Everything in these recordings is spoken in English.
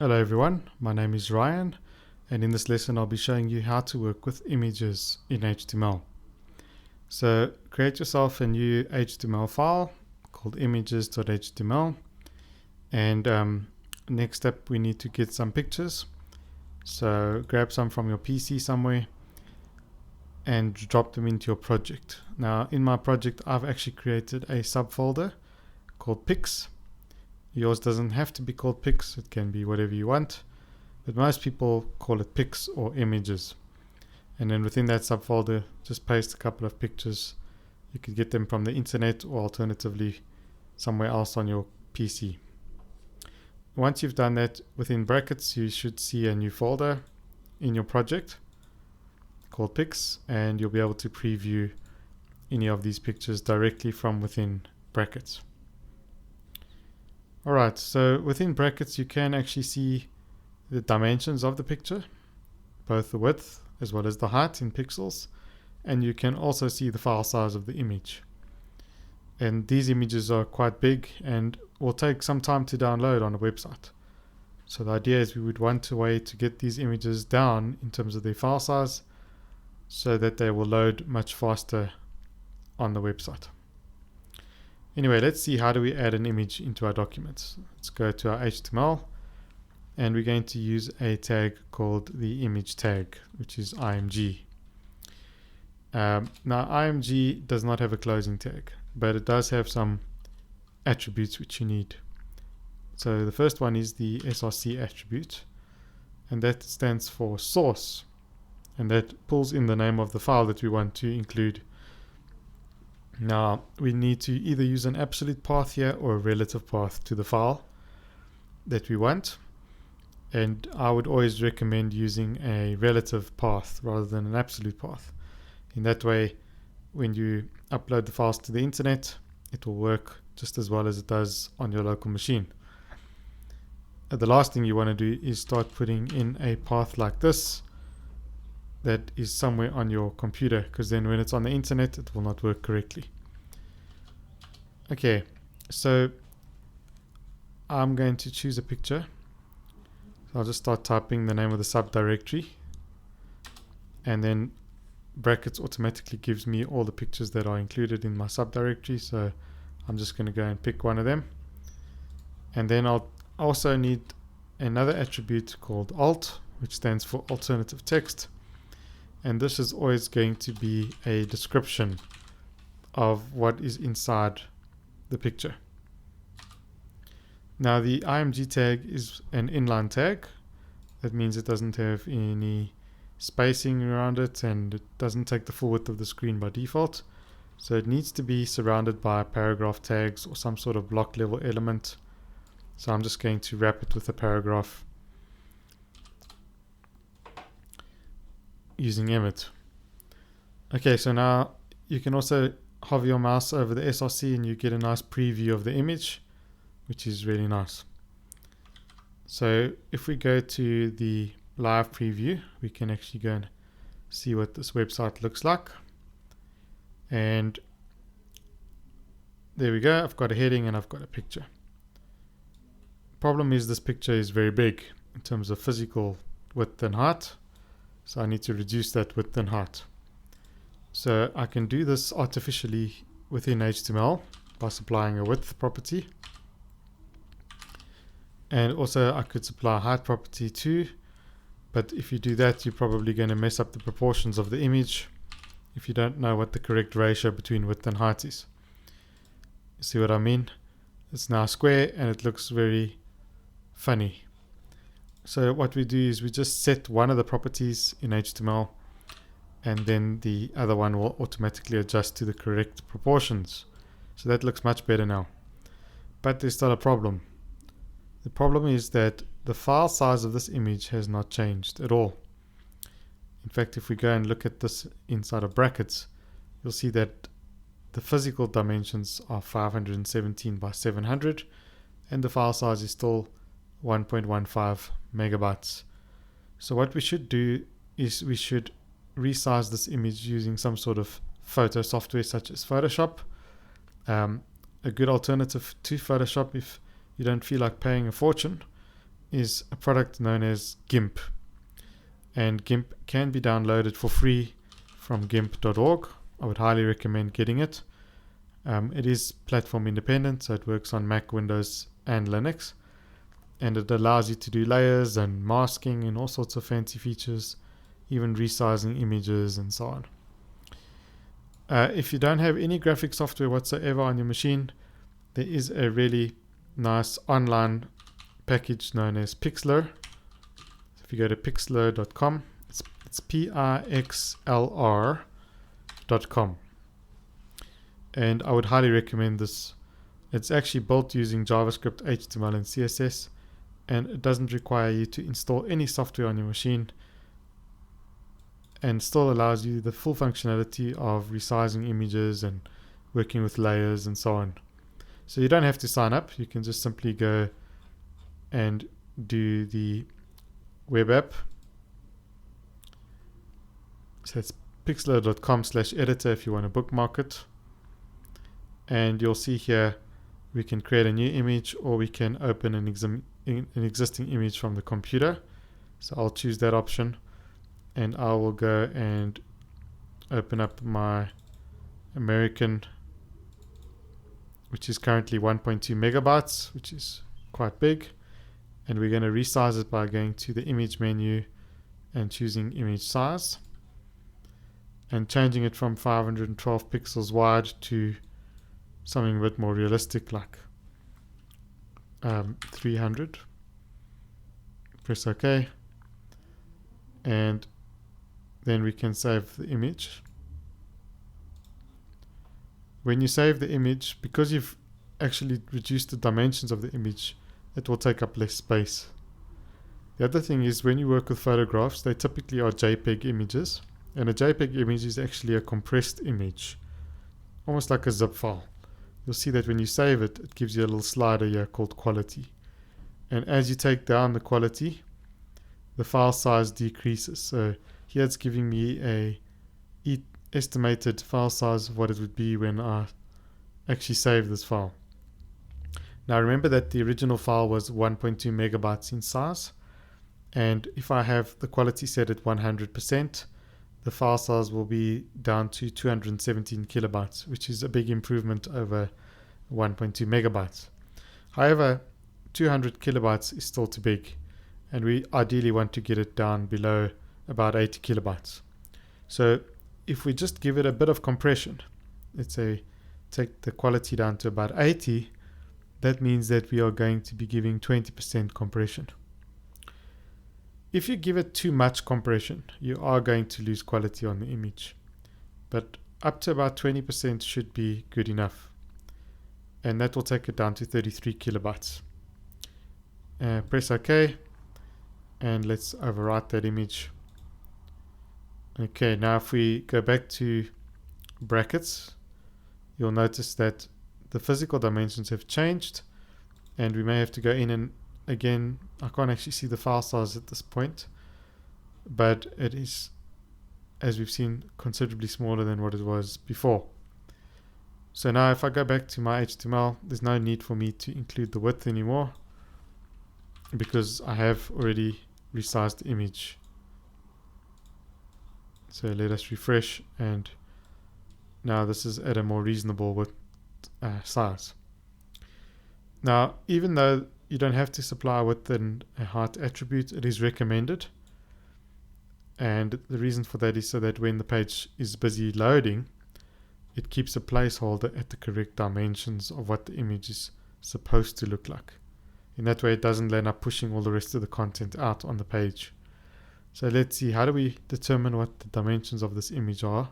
Hello everyone, my name is Ryan, and in this lesson I'll be showing you how to work with images in HTML. So create yourself a new HTML file called images.html, and next step we need to get some pictures. So grab some from your PC somewhere and drop them into your project. Now in my project I've actually created a subfolder called pics. Yours doesn't have to be called pics, it can be whatever you want, but most people call it pics or images. And then within that subfolder, just paste a couple of pictures. You could get them from the internet or alternatively somewhere else on your PC. Once you've done that, within brackets you should see a new folder in your project called pics, and you'll be able to preview any of these pictures directly from within brackets. Alright, so within brackets you can actually see the dimensions of the picture, both the width as well as the height in pixels, and you can also see the file size of the image. And these images are quite big and will take some time to download on a website. So the idea is we would want a way to get these images down in terms of their file size so that they will load much faster on the website. Anyway, let's see how do we add an image into our documents. Let's go to our HTML and we're going to use a tag called the image tag, which is img. Now img does not have a closing tag, but it does have some attributes which you need. So the first one is the src attribute, and that stands for source, and that pulls in the name of the file that we want to include. Now we need to either use an absolute path here or a relative path to the file that we want, and I would always recommend using a relative path rather than an absolute path. In that way, when you upload the files to the internet, it will work just as well as it does on your local machine. The last thing you want to do is start putting in a path like this that is somewhere on your computer, because then when it's on the internet it will not work correctly. Okay, so I'm going to choose a picture. So I'll just start typing the name of the subdirectory, and then brackets automatically gives me all the pictures that are included in my subdirectory. So I'm just going to go and pick one of them, and then I'll also need another attribute called alt, which stands for alternative text. And this is always going to be a description of what is inside the picture. Now the img tag is an inline tag. That means it doesn't have any spacing around it, and it doesn't take the full width of the screen by default. So it needs to be surrounded by paragraph tags or some sort of block level element. So I'm just going to wrap it with a paragraph using Emmet. Okay, so now you can also hover your mouse over the src and you get a nice preview of the image, which is really nice. So if we go to the live preview, we can actually go and see what this website looks like. And there we go, I've got a heading and I've got a picture. Problem is this picture is very big in terms of physical width and height. So I need to reduce that width and height. So I can do this artificially within HTML by supplying a width property. And also I could supply a height property too. But if you do that, you're probably going to mess up the proportions of the image if you don't know what the correct ratio between width and height is. You see what I mean? It's now square and it looks very funny. So what we do is we just set one of the properties in HTML, and then the other one will automatically adjust to the correct proportions. So that looks much better now. But there's still a problem. The problem is that the file size of this image has not changed at all. In fact, if we go and look at this inside of brackets, you'll see that the physical dimensions are 517 by 700, and the file size is still 1.15 megabytes. So what we should do is we should resize this image using some sort of photo software such as Photoshop. A good alternative to Photoshop, if you don't feel like paying a fortune, is a product known as GIMP. And GIMP can be downloaded for free from gimp.org. I would highly recommend getting it. It is platform independent, so it works on Mac, Windows, and Linux. And it allows you to do layers and masking and all sorts of fancy features, even resizing images and so on. If you don't have any graphic software whatsoever on your machine, there is a really nice online package known as Pixlr. So if you go to pixlr.com, it's pixlr.com. And I would highly recommend this. It's actually built using JavaScript, HTML, and CSS, and it doesn't require you to install any software on your machine, and still allows you the full functionality of resizing images and working with layers and so on. So you don't have to sign up. You can just simply go and do the web app. So it's pixlr.com/editor if you want to bookmark it. And you'll see here we can create a new image, or we can open an existing image from the computer. So I'll choose that option, and I will go and open up my American, which is currently 1.2 megabytes, which is quite big. And we're going to resize it by going to the image menu and choosing image size, and changing it from 512 pixels wide to something a bit more realistic, like 300. Press OK, and then we can save the image. When you save the image, because you've actually reduced the dimensions of the image, it will take up less space. The other thing is, when you work with photographs, they typically are JPEG images, and a JPEG image is actually a compressed image, almost like a zip file. You'll see that when you save it, it gives you a little slider here called quality. And as you take down the quality, the file size decreases. So here it's giving me a estimated file size of what it would be when I actually save this file. Now remember that the original file was 1.2 megabytes in size, and if I have the quality set at 100%, the file size will be down to 217 kilobytes, which is a big improvement over 1.2 megabytes. However, 200 kilobytes is still too big, and we ideally want to get it down below about 80 kilobytes. So if we just give it a bit of compression, let's say take the quality down to about 80, that means that we are going to be giving 20% compression. If you give it too much compression, you are going to lose quality on the image. But up to about 20% should be good enough. And that will take it down to 33 kilobytes. Press OK. And let's overwrite that image. Okay, now if we go back to brackets, you'll notice that the physical dimensions have changed. And we may have to go in and again, I can't actually see the file size at this point, but it is, as we've seen, considerably smaller than what it was before. So now if I go back to my HTML, there's no need for me to include the width anymore, because I have already resized the image. So let us refresh, and now this is at a more reasonable width size. Now, even though you don't have to supply width and a height attribute, it is recommended. And the reason for that is so that when the page is busy loading, it keeps a placeholder at the correct dimensions of what the image is supposed to look like. In that way, it doesn't end up pushing all the rest of the content out on the page. So let's see, how do we determine what the dimensions of this image are?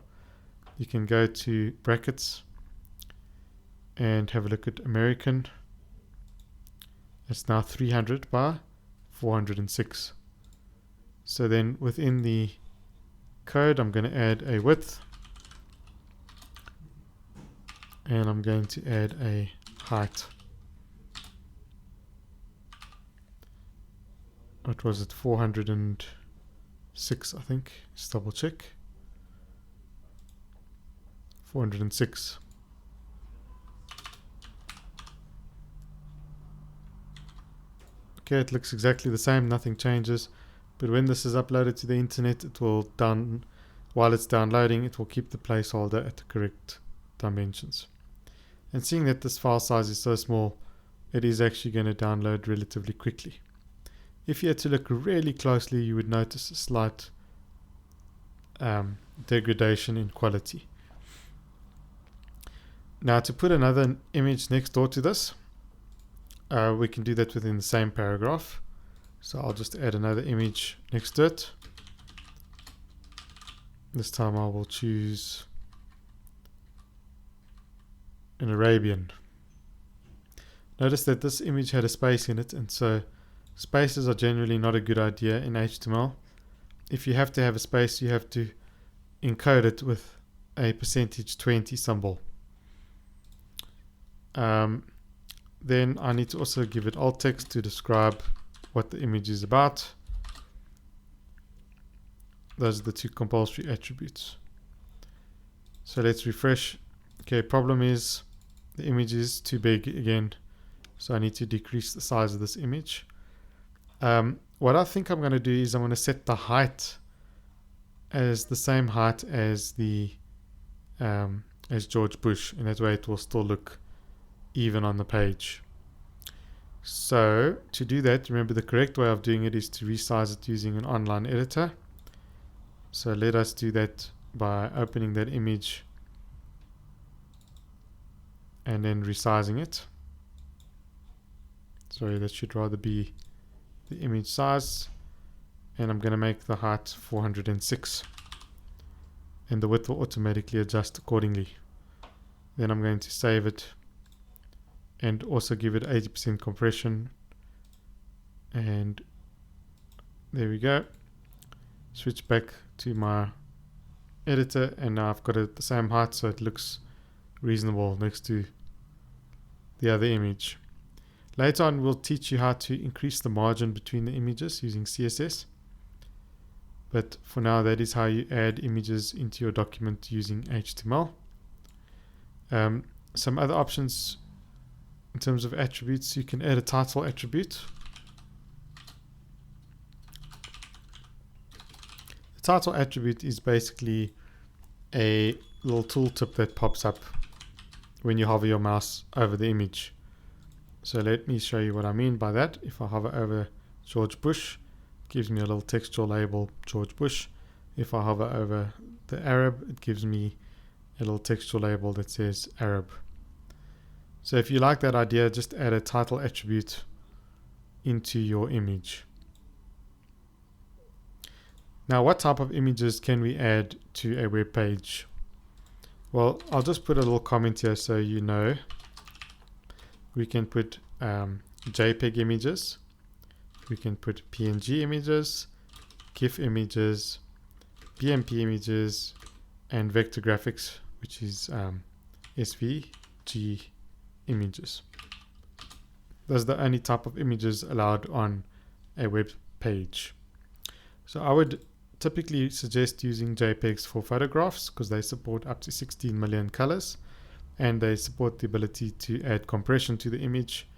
You can go to brackets and have a look at American. It's now 300 by 406. So then within the code, I'm going to add a width, and I'm going to add a height. What was it? 406, I think. Let's double check. 406. Okay, it looks exactly the same, nothing changes. But when this is uploaded to the internet, while it's downloading, it will keep the placeholder at the correct dimensions. And seeing that this file size is so small, it is actually going to download relatively quickly. If you had to look really closely, you would notice a slight degradation in quality. Now, to put another image next door to this, we can do that within the same paragraph. So I'll just add another image next to it. This time I will choose an Arabian. Notice that this image had a space in it, and so spaces are generally not a good idea in HTML. If you have to have a space, you have to encode it with a %20 symbol. Then I need to also give it alt text to describe what the image is about. Those are the two compulsory attributes. So let's refresh. Okay, problem is the image is too big again, so I need to decrease the size of this image. What I think I'm going to do is I'm going to set the height as the same height as as George Bush, and that way it will still look even on the page. So to do that, remember the correct way of doing it is to resize it using an online editor. So let us do that by opening that image and then resizing it. Sorry, that should rather be the image size, and I'm going to make the height 406, and the width will automatically adjust accordingly. Then I'm going to save it and also give it 80% compression, and there we go. Switch back to my editor, and now I've got it the same height, so it looks reasonable next to the other image. Later on we'll teach you how to increase the margin between the images using CSS, but for now that is how you add images into your document using HTML. Some other options in terms of attributes: you can add a title attribute. The title attribute is basically a little tooltip that pops up when you hover your mouse over the image. So let me show you what I mean by that. If I hover over George Bush, it gives me a little textual label, George Bush. If I hover over the Arab, it gives me a little textual label that says Arab. So if you like that idea, just add a title attribute into your image. Now, what type of images can we add to a web page? Well, I'll just put a little comment here so you know. We can put JPEG images, we can put PNG images, GIF images, BMP images, and vector graphics, which is SVG images. Those are the only type of images allowed on a web page. So I would typically suggest using JPEGs for photographs because they support up to 16 million colors, and they support the ability to add compression to the image.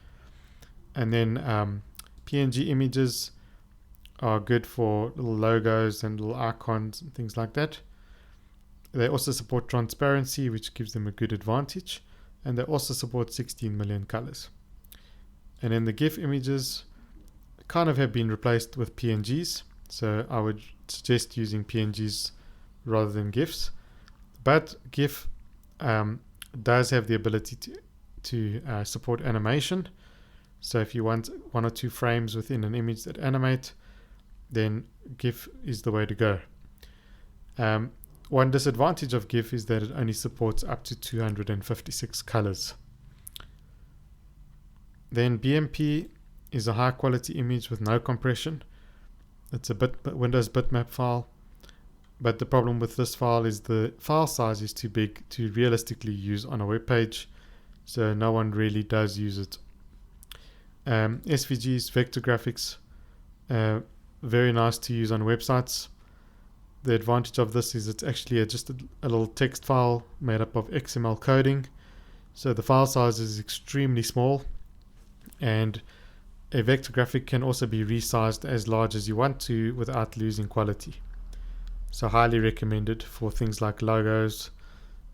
And then PNG images are good for little logos and little icons and things like that. They also support transparency, which gives them a good advantage, and they also support 16 million colors. And then the GIF images kind of have been replaced with PNGs, so I would suggest using PNGs rather than GIFs. But GIF does have the ability to support animation. So if you want 1 or 2 frames within an image that animate, then GIF is the way to go. One disadvantage of GIF is that it only supports up to 256 colors. Then BMP is a high quality image with no compression. It's a Windows bitmap file, but the problem with this file is the file size is too big to realistically use on a web page, so no one really does use it. SVGs, vector graphics, very nice to use on websites. The advantage of this is it's actually just a little text file made up of XML coding, so the file size is extremely small, and A vector graphic can also be resized as large as you want to without losing quality. So highly recommended for things like logos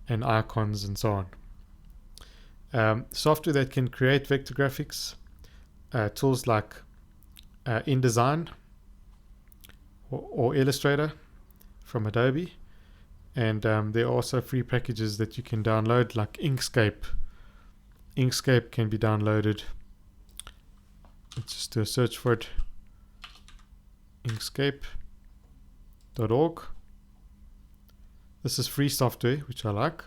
and icons and so on. Software that can create vector graphics, tools like InDesign or Illustrator from Adobe. And there are also free packages that you can download, like Inkscape. Inkscape can be downloaded. Let's just do a search for it. Inkscape.org. This is free software, which I like.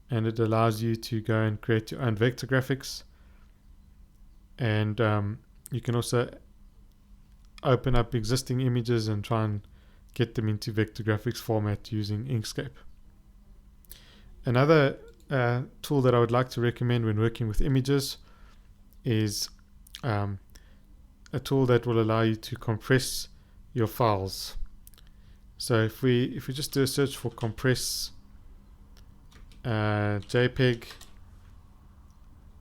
And it allows you to go and create your own vector graphics. And you can also open up existing images and try and get them into vector graphics format using Inkscape. Another tool that I would like to recommend when working with images is a tool that will allow you to compress your files. So if we just do a search for compress JPEG,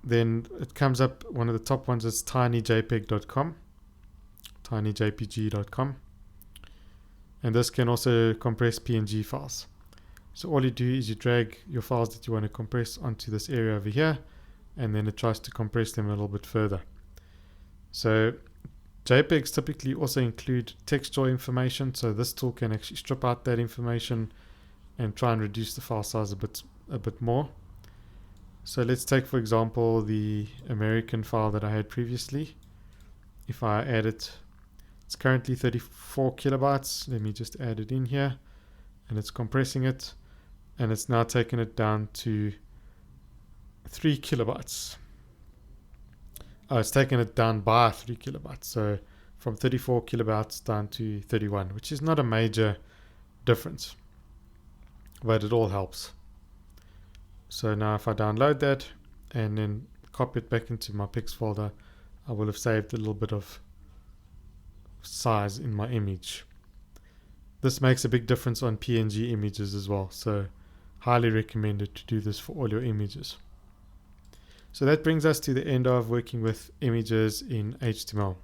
then it comes up, one of the top ones is tinyjpeg.com, tinyjpg.com. And this can also compress PNG files. So all you do is you drag your files that you want to compress onto this area over here, and then it tries to compress them a little bit further. So JPEGs typically also include textual information, so this tool can actually strip out that information and try and reduce the file size a bit more. So let's take, for example, the American file that I had previously. If I add it, it's currently 34 kilobytes. Let me just add it in here, and it's compressing it, and it's now taken it down to 3 kilobytes. Oh, it's taken it down by 3 kilobytes. So from 34 kilobytes down to 31, which is not a major difference, but it all helps. So now if I download that and then copy it back into my pics folder, I will have saved a little bit of size in my image. This makes a big difference on PNG images as well, so highly recommended to do this for all your images. So that brings us to the end of working with images in HTML.